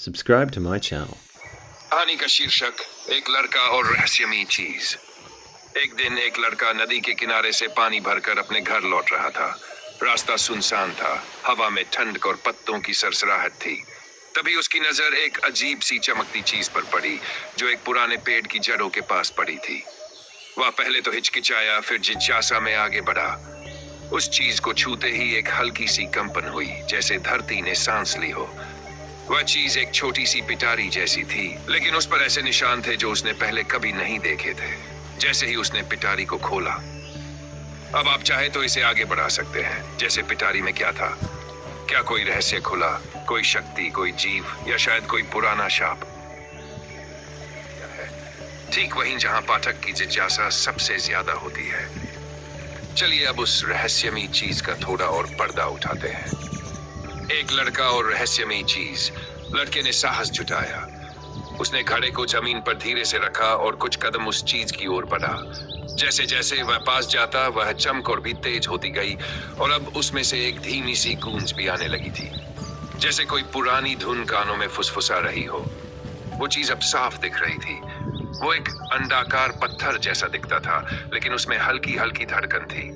Subscribe to my channel. कहानी का शीर्षक एक लड़का और रहस्यमयी चीज। एक दिन एक लड़का नदी के किनारे से पानी भरकर अपने घर लौट रहा था। रास्ता सुनसान था, हवा में ठंड और पत्तों की सरसराहट थी। तभी उसकी नजर एक अजीब सी चमकती चीज पर पड़ी जो एक पुराने पेड़ की जड़ों के पास पड़ी थी। वह पहले तो हिचकिचाया, फिर जिज्ञासा में आगे बढ़ा। उस चीज को छूते ही एक हल्की सी कंपन हुई, जैसे धरती ने सांस ली हो। वह चीज एक छोटी सी पिटारी जैसी थी, लेकिन उस पर ऐसे निशान थे जो उसने पहले कभी नहीं देखे थे। जैसे ही उसने पिटारी को खोला, अब आप चाहे तो इसे आगे बढ़ा सकते हैं। जैसे पिटारी में क्या था? क्या कोई रहस्य खुला? कोई शक्ति, कोई जीव, या शायद कोई पुराना शाप? ठीक वहीं जहां पाठक की जिज्ञासा सबसे ज्यादा होती है। चलिए अब उस रहस्यमयी चीज का थोड़ा और पर्दा उठाते हैं। एक लड़का और रहस्यमयी चीज। लड़के ने साहस जुटाया। उसने घड़े को जमीन पर धीरे से रखा और कुछ कदम उस चीज की ओर बढ़ा। जैसे जैसे वह पास जाता, वह चमक और भी तेज होती गई और अब उसमें से एक धीमी सी गूंज भी आने लगी थी, जैसे कोई पुरानी धुन कानों में फुसफुसा रही हो। वो चीज अब साफ दिख रही थी। वो एक अंडाकार पत्थर जैसा दिखता था, लेकिन उसमें हल्की हल्की धड़कन थी,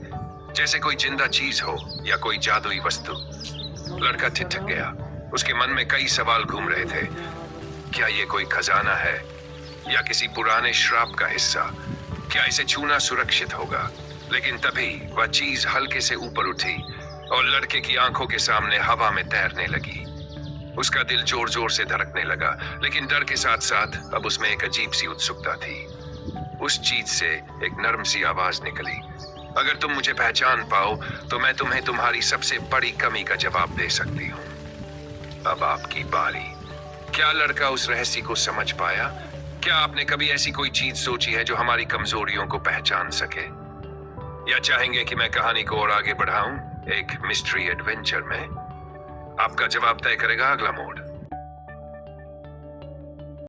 जैसे कोई जिंदा चीज हो या कोई जादुई वस्तु। लड़का ठिठक गया। उसके मन में कई सवाल घूम रहे थे। क्या ये कोई खजाना है या किसी पुराने श्राप का हिस्सा? क्या इसे छूना सुरक्षित होगा? लेकिन तभी वह चीज हल्के से ऊपर उठी और लड़के की आंखों के सामने हवा में तैरने लगी। उसका दिल जोर जोर से धड़कने लगा, लेकिन डर के साथ साथ अब उसमें एक अजीब सी उत्सुकता थी। उस चीज से एक नर्म सी आवाज निकली, अगर तुम मुझे पहचान पाओ तो मैं तुम्हें तुम्हारी सबसे बड़ी कमी का जवाब दे सकती हूँ। अब आपकी बारी। क्या लड़का उस रहस्य को समझ पाया? क्या आपने कभी ऐसी कोई चीज सोची है जो हमारी कमजोरियों को पहचान सके? या चाहेंगे कि मैं कहानी को और आगे बढ़ाऊं एक मिस्ट्री एडवेंचर में? आपका जवाब तय करेगा अगला मोड।